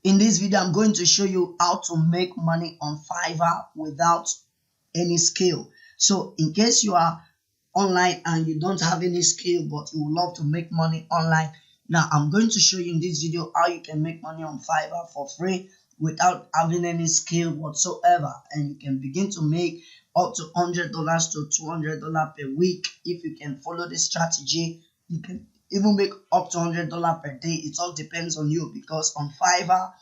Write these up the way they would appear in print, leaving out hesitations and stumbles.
In this video, I'm going to show you how to make money on Fiverr without any skill. So in case you are online and you don't have any skill but you would love to make money online, now I'm going to show you in this video how you can make money on Fiverr for free without having any skill whatsoever, and you can begin to make up to $100 to $200 per week. If you can follow this strategy, you can even make up to $100 per day. It all depends on you, because on Fiverr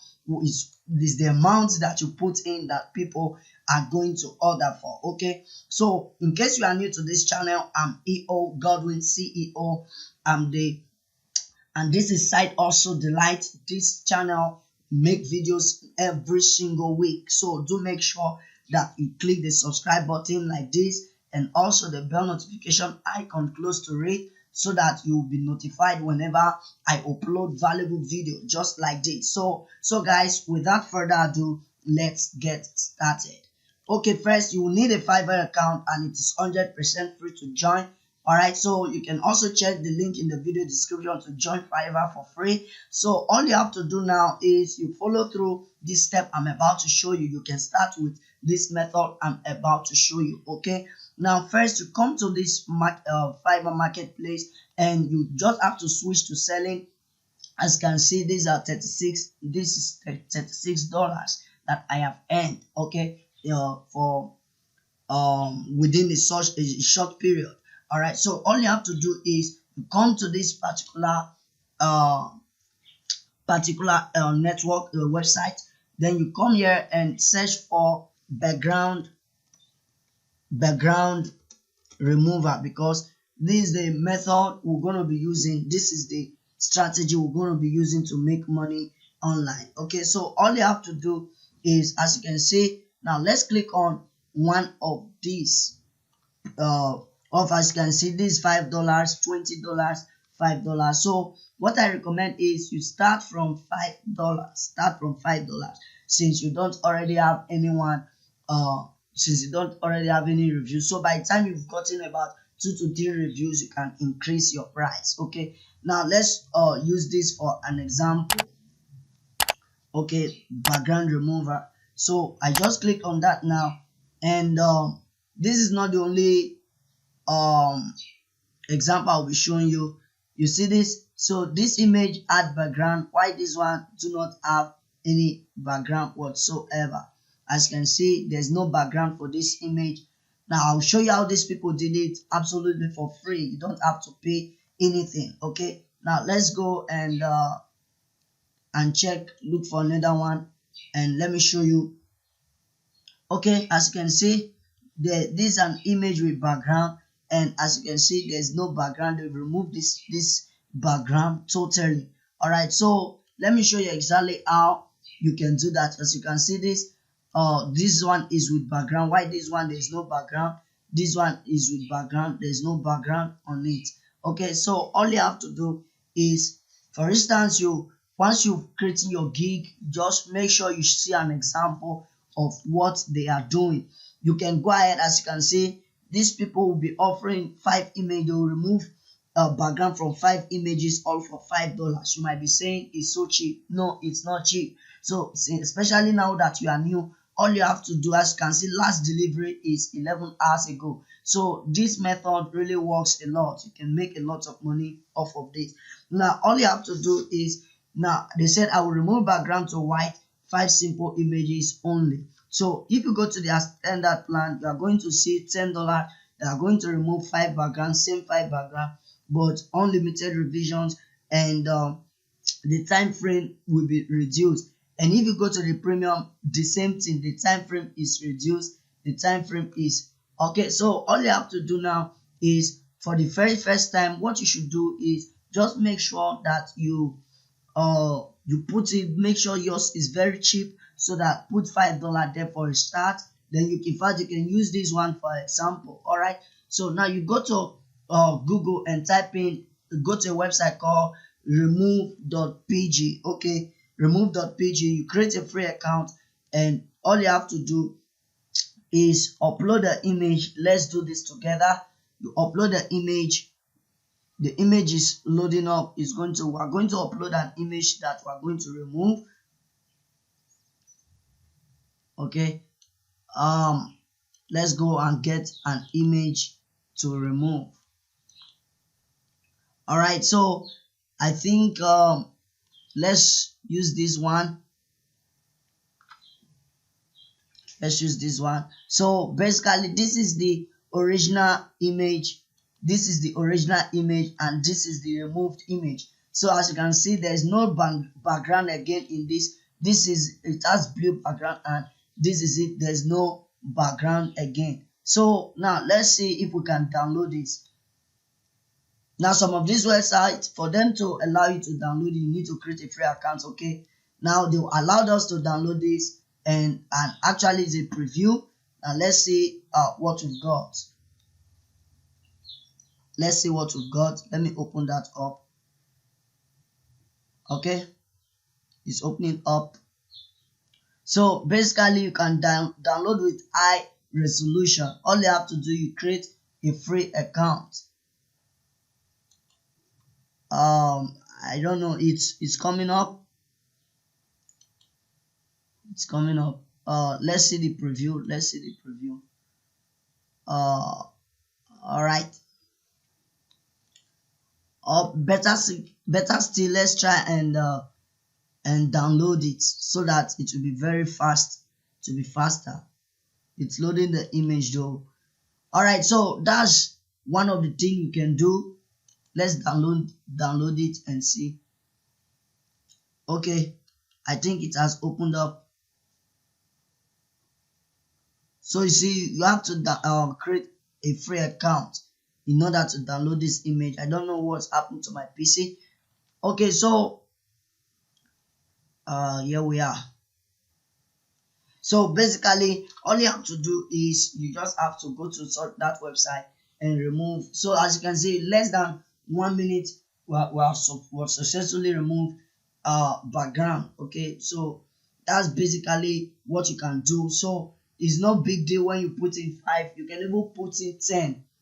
is the amount that you put in that people are going to order for. Okay, so in case you are new to this channel, I'm EO Godwin, CEO. And this is Side Hustle Delight. This channel make videos every single week, so do make sure that you click the subscribe button like this, and also the bell notification icon close to it, so that you will be notified whenever I upload valuable video just like this. So guys, without further ado, let's get started. Okay, first you will need a Fiverr account, and it is 100% free to join. Alright, so you can also check the link in the video description to join Fiverr for free. So all you have to do now is you follow through this step I'm about to show you. You can start with this method I'm about to show you. Okay, now first you come to this Fiverr marketplace, and you just have to switch to selling. As you can see, these are this is $36 that I have earned, okay, for within a short period. All right, so all you have to do is you come to this particular network website, then you come here and search for background remover, because this is the method we're going to be using. This is the strategy we're going to be using to make money online. Okay, so all you have to do is, as you can see now, let's click on one of these as you can see, this $5, $20, $5. So what I recommend is you start from $5. Since you don't already have anyone, since you don't already have any reviews. So by the time you've gotten about 2 to 3 reviews, you can increase your price. Okay, now let's use this for an example. Okay, background remover. So I just click on that now, and this is not the only example I'll be showing you. You see this? So this image add background, why this one do not have any background whatsoever. As you can see, there's no background for this image. Now I'll show you how these people did it absolutely for free. You don't have to pay anything. Okay, now let's go and check, look for another one, and let me show you. Okay, as you can see, this is an image with background, and as you can see, there's no background. They've removed this background totally. All right, so let me show you exactly how you can do that. As you can see, this one is with background. Why this one there's no background? This one is with background, there's no background on it. Okay, so all you have to do is, for instance, once you've created your gig, just make sure you see an example of what they are doing. You can go ahead. As you can see, these people will be offering 5 images. They will remove a background from 5 images, all for $5. You might be saying it's so cheap. No, it's not cheap. So especially now that you are new, all you have to do, as you can see, last delivery is 11 hours ago. So this method really works a lot. You can make a lot of money off of this. Now all you have to do is, now they said I will remove background to white, 5 simple images only. So if you go to their standard plan, you are going to see $10. They are going to remove 5 backgrounds, same 5 background, but unlimited revisions, and the time frame will be reduced. And if you go to the premium, the same thing, the time frame is reduced. The time frame is okay. So all you have to do now is, for the very first time, what you should do is just make sure that you put it, make sure yours is very cheap, so that put $5 there for a start. Then you can use this one for example. All right, so now you go to Google and type in, go to a website called remove.pg. okay, remove.pg. You create a free account, and all you have to do is upload the image. Let's do this together. You upload the image. The image is loading up. We're going to upload an image that we're going to remove. Okay, let's go and get an image to remove. All right, so I think let's use this one. Let's use this one. So basically this is the original image, this is the original image, and this is the removed image. So as you can see, there is no background again in this. This is, it has blue background, and this is it, there's no background again. So now let's see if we can download this. Now some of these websites, for them to allow you to download it, you need to create a free account. Okay, now they allowed us to download this, and actually it's a preview. Now let's see what we've got. Let's see what we've got. Let me open that up. Okay, it's opening up. So basically you can download with high resolution. All you have to do, you create a free account. I don't know, it's coming up. It's coming up. Let's see the preview. Let's see the preview. All right. Better still, let's try and download it so that it will be very fast, to be faster. It's loading the image though. All right, so that's one of the things you can do. Let's download it and see. Okay, I think it has opened up. So you see, you have to create a free account in order to download this image. I don't know what's happened to my PC. Okay, so here we are. So basically all you have to do is you just have to go to that website and remove. So as you can see, less than 1 minute we have successfully removed background. Okay, so that's basically what you can do. So it's no big deal when you put in 5. You can even put in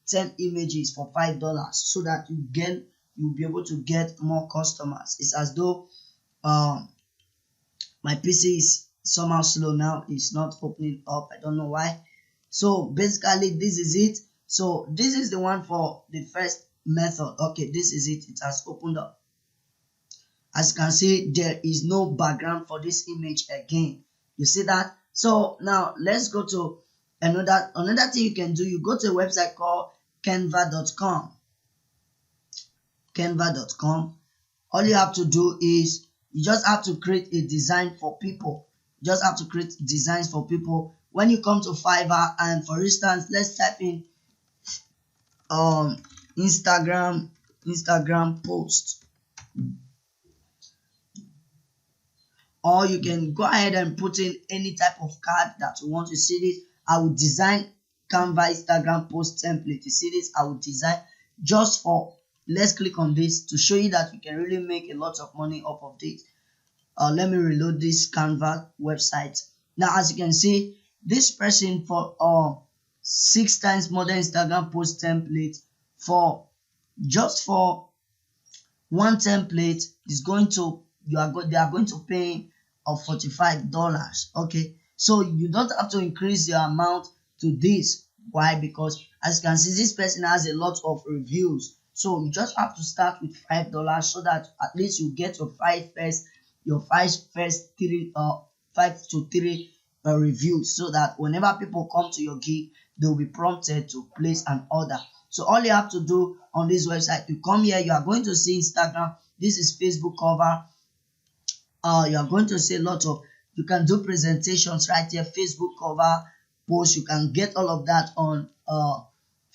10 images for $5, so that you'll be able to get more customers. It's as though my PC is somehow slow now. It's not opening up. I don't know why. So basically this is it. So this is the one for the first method. Okay, this is it. It has opened up. As you can see, there is no background for this image again. You see that? So now let's go to another thing you can do. You go to a website called canva.com. Canva.com. All you have to do is you just have to create a design for people. You just have to create designs for people. When you come to Fiverr, and for instance, let's type in Instagram post, or you can go ahead and put in any type of card that you want to see this. I will design Canva Instagram post template. You see this, I will design just for, let's click on this to show you that you can really make a lot of money off of this. Let me reload this Canva website. Now as you can see, this person for 6 times modern Instagram post template, for just for one template is going to, they are going to pay of $45. Okay, so you don't have to increase your amount to this. Why? Because as you can see, this person has a lot of reviews, so you just have to start with $5, so that at least you get your five first 3 5 to 3 reviews, so that whenever people come to your gig, they will be prompted to place an order. So all you have to do on this website, you come here, you are going to see Instagram, this is Facebook cover. You are going to see a lot of, you can do presentations right here, Facebook cover, post. You can get all of that on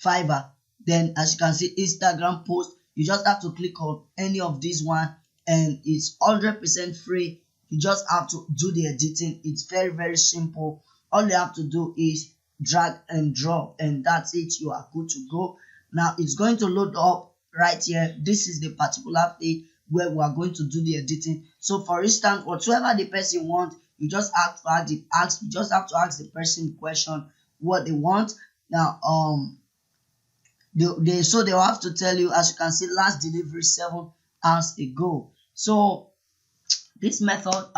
Fiverr. Then as you can see, Instagram post, you just have to click on any of these one, and it's 100% free. You just have to do the editing. It's very, very simple. All you have to do is drag and drop, and that's it. You are good to go. Now it's going to load up right here. This is the particular page where we are going to do the editing. So for instance, whatever the person wants, you just have to ask the person question what they want. Now they'll have to tell you, as you can see, last delivery 7 hours ago. So this method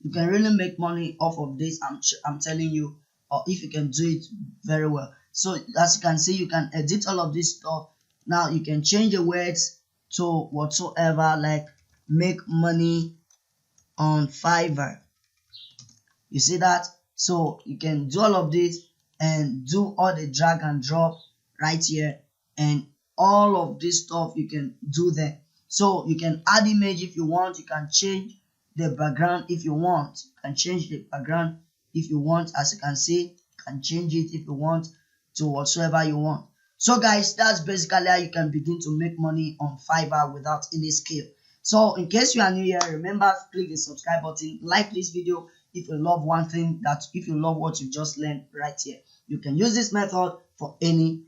You can really make money off of this. I'm telling you, or if you can do it very well. So as you can see, you can edit all of this stuff. Now you can change the words to whatsoever, like make money on Fiverr. You see that? So you can do all of this and do all the drag and drop right here, and all of this stuff you can do there. So you can add image if you want. You can change the background if you want. You can change the background if you want. As you can see, you can change it if you want to whatsoever you want. So guys, that's basically how you can begin to make money on Fiverr without any skill. So in case you are new here, remember, click the subscribe button, like this video if you love one thing, that if you love what you just learned right here. You can use this method for any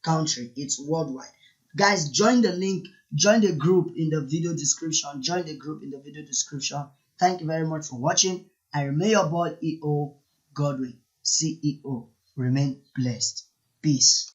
country. It's worldwide. Guys, join the link, join the group in the video description. Join the group in the video description. Thank you very much for watching. I remain your boy EO Godwin, CEO. Remain blessed. Peace.